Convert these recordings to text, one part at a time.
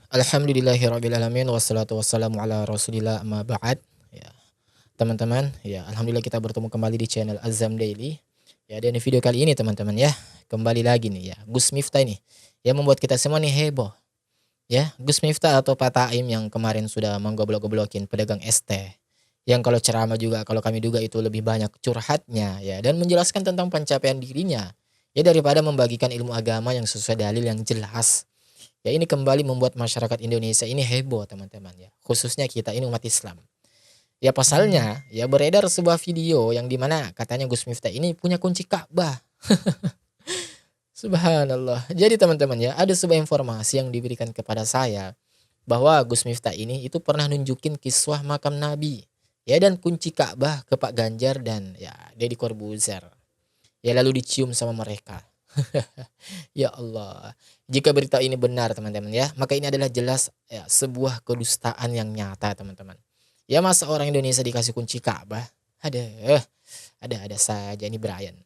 Alhamdulillahirrabbilalamin wassalatu wassalamu ala Rasulillah amma ba'd. Ya, teman-teman, ya alhamdulillah kita bertemu kembali di channel Azam Daily. Ya, dan di video kali ini teman-teman ya, kembali lagi nih ya, Gus Miftah ini yang membuat kita semua nih heboh. Ya, Gus Miftah atau Pak Taim yang kemarin sudah menggoblok-goblokin pedagang es teh. Yang kalau ceramah juga kalau kami duga itu lebih banyak curhatnya ya dan menjelaskan tentang pencapaian dirinya. Ya daripada membagikan ilmu agama yang sesuai dalil yang jelas. Ya ini kembali membuat masyarakat Indonesia ini heboh teman-teman ya, khususnya kita ini umat Islam. Ya pasalnya ya beredar sebuah video yang dimana katanya Gus Miftah ini punya kunci Ka'bah. Subhanallah. Jadi teman-teman ya, ada sebuah informasi yang diberikan kepada saya bahwa Gus Miftah ini itu pernah nunjukin kiswah makam Nabi. Ya dan kunci Ka'bah ke Pak Ganjar dan ya Deddy Corbuzier. Ya lalu dicium sama mereka. Ya Allah. Jika berita ini benar teman-teman ya, maka ini adalah jelas ya, sebuah kedustaan yang nyata teman-teman. Ya masa orang Indonesia dikasih kunci Ka'bah? Ada saja ini Brian.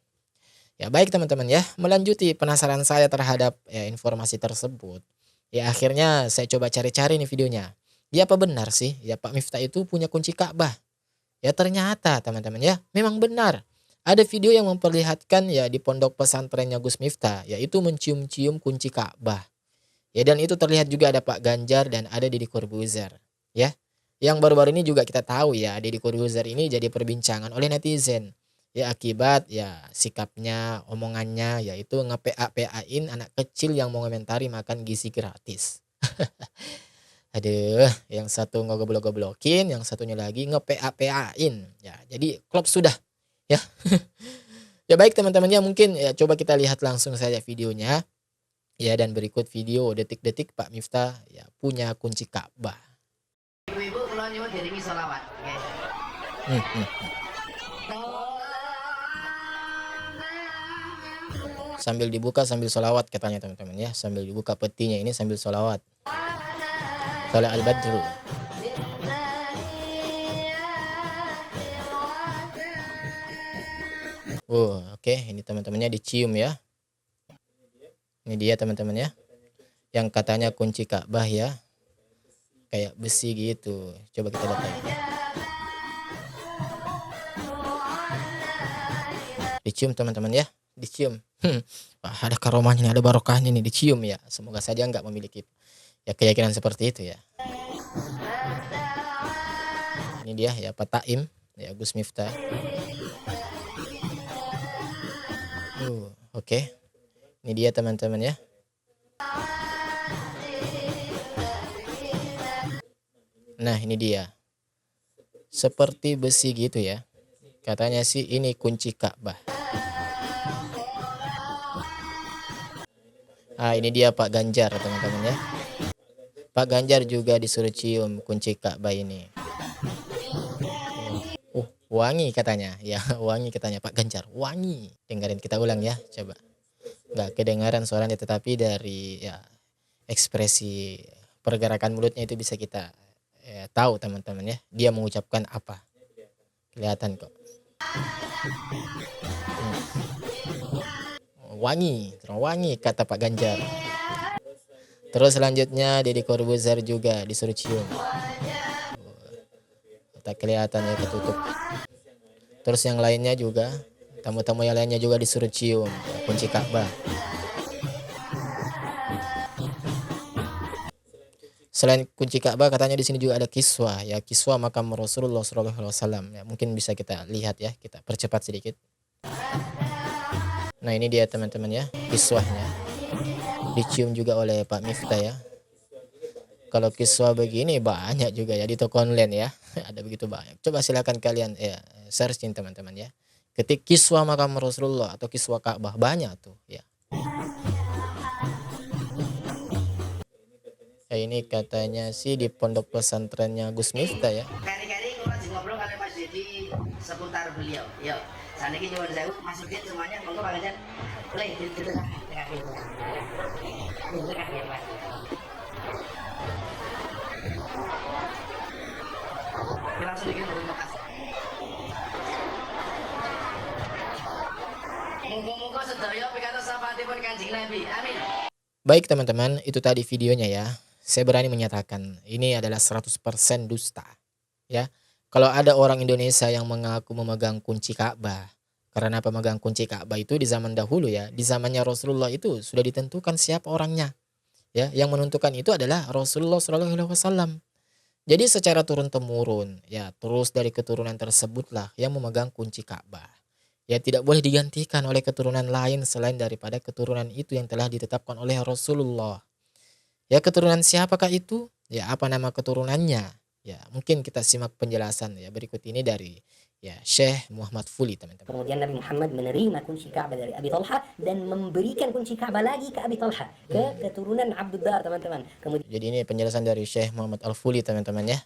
Ya baik teman-teman ya, melanjuti penasaran saya terhadap ya, informasi tersebut. Ya akhirnya saya coba cari-cari nih videonya. Ya apa benar sih ya Pak Miftah itu punya kunci Ka'bah? Ya ternyata teman-teman ya, memang benar. Ada video yang memperlihatkan ya di pondok pesantrennya Gus Miftah, yaitu mencium-cium kunci Ka'bah. Ya dan itu terlihat juga ada Pak Ganjar dan ada Deddy Corbuzier. Ya, yang baru-baru ini juga kita tahu ya Deddy Corbuzier ini jadi perbincangan oleh netizen. Ya akibat ya sikapnya, omongannya yaitu nge-PA-PA-in anak kecil yang mau komentari makan gizi gratis. Aduh, yang satu ngegoblok-goblokin, yang satunya lagi nge-PA-PA-in. Ya, jadi klop sudah ya. Ya baik teman-teman ya mungkin ya coba kita lihat langsung saja videonya. Ya dan berikut video detik-detik Pak Miftah ya punya kunci Ka'bah. Ibu-ibu kula nyuwun diringi selawat, nggih. Hmm, hmm. Sambil dibuka sambil sholawat katanya teman-teman ya, sambil dibuka petinya ini sambil sholawat. Salat al-badru. Oke, ini teman-temannya dicium ya. Ini dia teman-teman ya. Yang katanya kunci Ka'bah ya. Kayak besi gitu. Coba kita lihat lagi. Dicium teman-teman ya. Dicium. Wah, ada karomahnya, ada barokahnya nih dicium ya. Semoga saja nggak memiliki ya keyakinan seperti itu ya. Ini dia ya Pak Taim ya Gus Miftah. Oke. Ini dia teman-teman ya. Nah, ini dia. Seperti besi gitu ya. Katanya sih ini kunci Ka'bah. Ah, ini dia Pak Ganjar teman-teman ya. Pak Ganjar juga disuruh cium kunci Ka'bah ini. Wangi katanya. Ya, wangi katanya Pak Ganjar. Wangi. Dengerin kita ulang ya, coba. Nggak kedengaran suaranya tetapi dari ya ekspresi pergerakan mulutnya itu bisa kita tahu teman-teman ya. Dia mengucapkan apa. Kelihatan kok. Wangi kata Pak Ganjar. Terus selanjutnya Deddy Corbuzier juga disuruh cium. Tak kelihatan ya ketutup. Terus yang lainnya juga, tamu-tamu yang lainnya juga disuruh cium kunci Ka'bah. Selain kunci Ka'bah katanya di sini juga ada kiswah ya, kiswah makam Rasulullah SAW ya, mungkin bisa kita lihat ya, kita percepat sedikit. Nah ini dia teman-teman ya kiswahnya, dicium juga oleh Pak Miftah ya. Kalau kiswah begini banyak juga ya di toko online ya. Ada begitu banyak. Coba silakan kalian ya searching teman-teman ya. Ketik kiswah makam Rasulullah atau kiswah Ka'bah banyak tuh ya. Ya ini katanya sih di pondok pesantrennya Gus Miftah ya. Kali-kali kula ngobrol kali Mas Dedi seputar beliau. Yuk, saniki nyuwun sewu masukin semuanya monggo Pak Ganjar. Boleh gitu kan. Langsung bikin terima kasih. Muga-muga sedaya pikantos syafaatipun Kanjeng Nabi. Amin. Baik teman-teman, itu tadi videonya ya. saya berani menyatakan ini adalah 100% dusta. Ya, kalau ada orang Indonesia yang mengaku memegang kunci Ka'bah, karena pemegang kunci Ka'bah itu di zaman dahulu ya, di zamannya Rasulullah itu sudah ditentukan siapa orangnya. Ya, yang menentukan itu adalah Rasulullah Shallallahu Alaihi Wasallam. Jadi secara turun temurun, ya terus dari keturunan tersebutlah yang memegang kunci Ka'bah. Ya tidak boleh digantikan oleh keturunan lain selain daripada keturunan itu yang telah ditetapkan oleh Rasulullah. Ya keturunan siapakah itu? Ya apa nama keturunannya? Ya mungkin kita simak penjelasan ya berikut ini dari ya Syekh Muhammad Fuli teman-teman. Kemudian Nabi Muhammad menerima kunci Ka'bah dari Abi Talha dan memberikan kunci Ka'bah lagi ke Abi Talha, ke keturunan Abduddar teman-teman. Kemudian Jadi ini penjelasan dari Syekh Muhammad Al-Fuli teman-teman ya.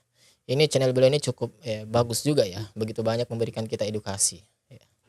Ini channel beliau ini cukup bagus juga ya. Begitu banyak memberikan kita edukasi.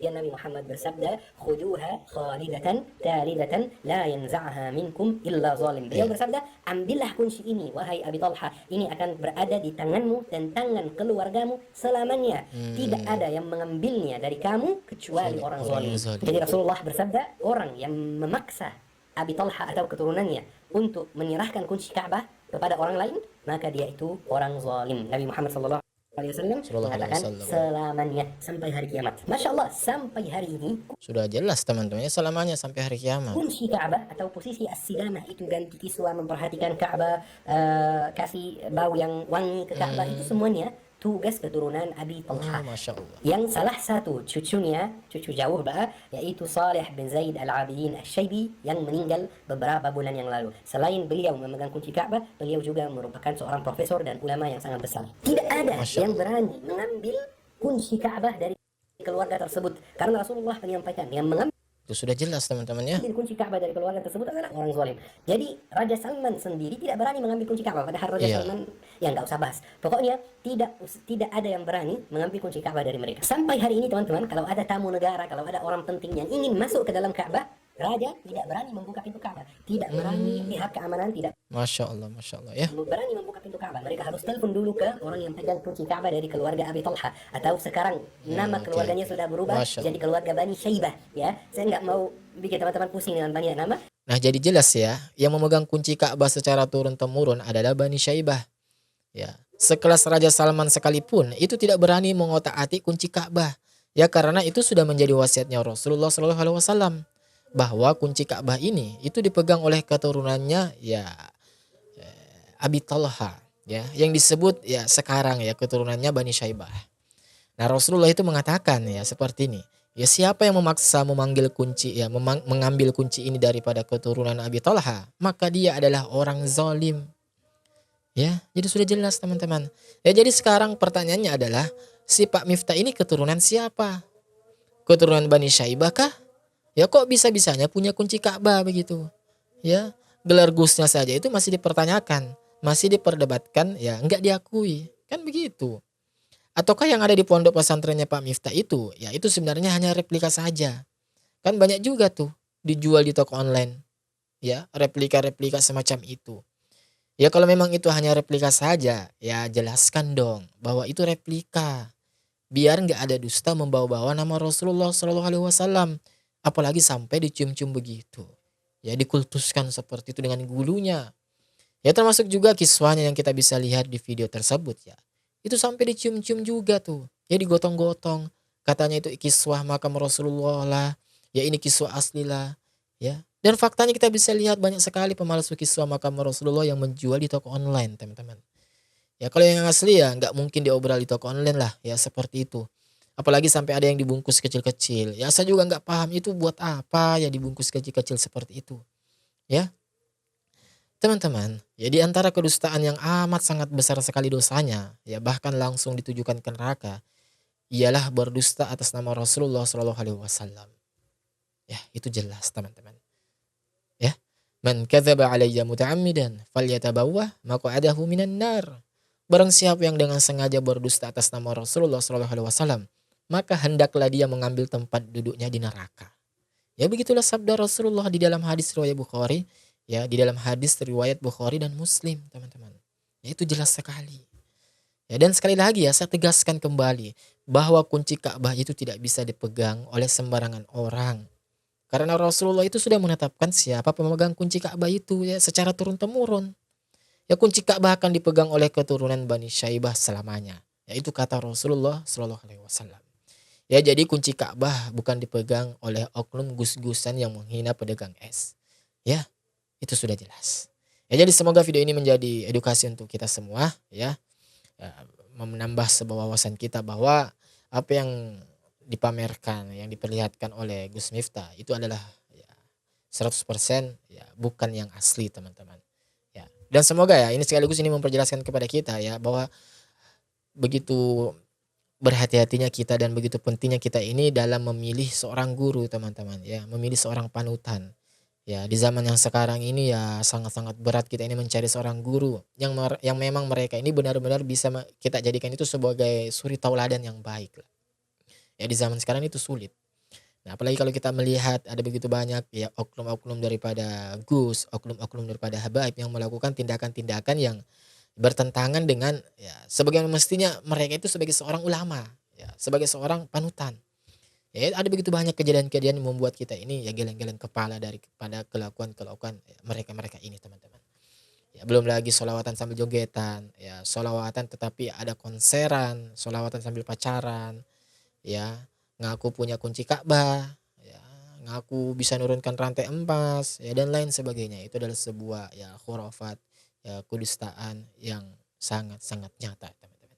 Nabi Muhammad bersabda, "Khuduha khalidatan talidatan la yanza'aha minkum illa zalim." Beliau bersabda, ambillah kunci ini wahai Abi Talha, ini akan berada di tanganmu dan tangan keluargamu selamanya. Tidak ada yang mengambilnya dari kamu kecuali orang zalim. Jadi Rasulullah bersabda, orang yang memaksa Abi Talha atau keturunannya untuk menyerahkan kunci Ka'bah kepada orang lain, maka dia itu orang zalim. Nabi Muhammad sallallahu alaihi wasallam mengatakan selamanya sampai hari kiamat. Masya Allah, sampai hari ini Sudah jelas teman-teman, selamanya sampai hari kiamat. kunci Ka'bah atau posisi as-sidamah itu, ganti kiswa, memperhatikan Ka'bah, kasih bau yang wangi ke Ka'bah, itu semuanya tugas keturunan Abi Talha. Masya Allah. Yang salah satu cucunya, cucu jauh yaitu Saleh bin Zaid Al-Abidin Asy-Syaibi yang meninggal beberapa bulan yang lalu. Selain beliau memegang kunci Ka'bah, beliau juga merupakan seorang profesor dan ulama yang sangat besar. Tidak ada yang berani mengambil kunci Ka'bah dari keluarga tersebut, karena Rasulullah menyampaikan yang mengambil Itu sudah jelas teman-teman ya. kunci Ka'bah dari keluarga tersebut adalah orang zalim. Jadi Raja Salman sendiri tidak berani mengambil kunci Ka'bah, padahal Raja Salman ya nggak usah bahas. Pokoknya tidak ada yang berani mengambil kunci Ka'bah dari mereka. Sampai hari ini teman-teman, kalau ada tamu negara, kalau ada orang penting yang ingin masuk ke dalam Ka'bah, Raja tidak berani membuka pintu Ka'bah, tidak berani, pihak keamanan tidak Masya Allah ya. berani membuka pintu Ka'bah. Mereka harus telepon dulu ke orang yang pegang kunci Ka'bah dari keluarga Abi Talha, atau sekarang nama keluarganya sudah berubah jadi keluarga Bani Syaibah. Ya, saya nggak mau bikin teman-teman pusing dengan banyak nama. Nah jadi jelas ya, yang memegang kunci Ka'bah secara turun temurun adalah Bani Syaibah. Ya, sekelas Raja Salman sekalipun itu tidak berani mengotak-atik kunci Ka'bah. Ya karena itu sudah menjadi wasiatnya Rasulullah Shallallahu Alaihi Wasallam, bahwa kunci Ka'bah ini itu dipegang oleh keturunannya ya Abi Talha ya, yang disebut ya sekarang ya keturunannya Bani Syaibah. Nah Rasulullah itu mengatakan ya seperti ini, ya siapa yang memaksa memanggil kunci ya mengambil kunci ini daripada keturunan Abi Talha, maka dia adalah orang zalim. Ya, jadi sudah jelas teman-teman. Ya jadi sekarang pertanyaannya adalah, si Pak Miftah ini keturunan siapa? Keturunan Bani Syaibah kah? Ya kok bisa-bisanya punya kunci Ka'bah begitu? Ya, gelar Gusnya saja itu masih dipertanyakan, masih diperdebatkan, ya enggak diakui. Kan begitu. Ataukah yang ada di pondok pesantrennya Pak Miftah itu, ya itu sebenarnya hanya replika saja. Kan banyak juga tuh dijual di toko online. Ya, replika-replika semacam itu. Ya kalau memang itu hanya replika saja, ya jelaskan dong bahwa itu replika. Biar enggak ada dusta membawa-bawa nama Rasulullah Shallallahu Alaihi Wasallam. Apalagi sampai dicium-cium begitu. Ya dikultuskan seperti itu dengan gulunya. Ya termasuk juga kiswahnya yang kita bisa lihat di video tersebut ya. Itu sampai dicium-cium juga tuh. Ya digotong-gotong. Katanya itu kiswah makam Rasulullah lah. Ya ini kiswah asli lah. Ya. Dan faktanya kita bisa lihat banyak sekali pemalsu kiswah makam Rasulullah yang menjual di toko online teman-teman. Ya kalau yang asli ya nggak mungkin diobral di toko online lah. Ya seperti itu. Apalagi sampai ada yang dibungkus kecil-kecil. Ya saya juga nggak paham itu buat apa ya dibungkus kecil-kecil seperti itu. Ya. Teman-teman, ya di antara kedustaan yang amat sangat besar sekali dosanya, ya bahkan langsung ditujukan ke neraka, ialah berdusta atas nama Rasulullah Shallallahu Alaihi Wasallam. Ya, itu jelas teman-teman. Ya. Man kadzaba alayya muta'ammidan falyatabawwa maq'adahu minan nar. Barang siapa yang dengan sengaja berdusta atas nama Rasulullah Shallallahu Alaihi Wasallam, maka hendaklah dia mengambil tempat duduknya di neraka. Ya begitulah sabda Rasulullah di dalam hadis riwayat Bukhari, ya di dalam hadis riwayat Bukhari dan Muslim, teman-teman. Ya itu jelas sekali. Ya dan sekali lagi ya saya tegaskan kembali bahwa kunci Ka'bah itu tidak bisa dipegang oleh sembarangan orang. Karena Rasulullah itu sudah menetapkan siapa pemegang kunci Ka'bah itu ya secara turun temurun. Ya kunci Ka'bah akan dipegang oleh keturunan Bani Syaibah selamanya. Yaitu kata Rasulullah Shallallahu Alaihi Wasallam. Ya jadi kunci Ka'bah bukan dipegang oleh oknum gus-gusan yang menghina pedagang es. Ya itu sudah jelas. Ya jadi semoga video ini menjadi edukasi untuk kita semua ya. Ya, menambah sebuah wawasan kita bahwa apa yang dipamerkan, yang diperlihatkan oleh Gus Miftah itu adalah ya, 100% ya bukan yang asli teman-teman. Ya. Dan semoga ya ini sekaligus ini memperjelaskan kepada kita ya bahwa begitu berhati-hatinya kita dan begitu pentingnya kita ini dalam memilih seorang guru teman-teman ya, memilih seorang panutan. Ya, di zaman yang sekarang ini ya sangat-sangat berat kita ini mencari seorang guru yang memang mereka ini benar-benar bisa kita jadikan itu sebagai suri tauladan yang baik lah. Ya di zaman sekarang itu sulit. Nah, apalagi kalau kita melihat ada begitu banyak ya oknum-oknum daripada Gus, oknum-oknum daripada Habaib yang melakukan tindakan-tindakan yang bertentangan dengan ya sebagaimana mestinya mereka itu sebagai seorang ulama, ya sebagai seorang panutan. Ya, ada begitu banyak kejadian-kejadian yang membuat kita ini ya geleng-geleng kepala daripada kelakuan-kelakuan ya, mereka-mereka ini teman-teman. Ya belum lagi solawatan sambil jogetan, ya solawatan tetapi ada konseran, solawatan sambil pacaran, ya ngaku punya kunci Ka'bah, ya ngaku bisa nurunkan rantai emas, ya dan lain sebagainya. Itu adalah sebuah ya khurafat, ya kudustaan yang sangat-sangat nyata teman-teman.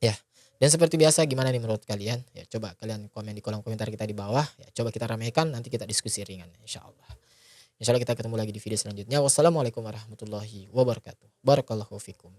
Ya. Dan seperti biasa gimana nih menurut kalian? Ya coba kalian komen di kolom komentar kita di bawah. Ya coba kita ramaikan nanti kita diskusi ringan insyaallah. Insyaallah kita ketemu lagi di video selanjutnya. Wassalamualaikum warahmatullahi wabarakatuh. Barakallahu fikum.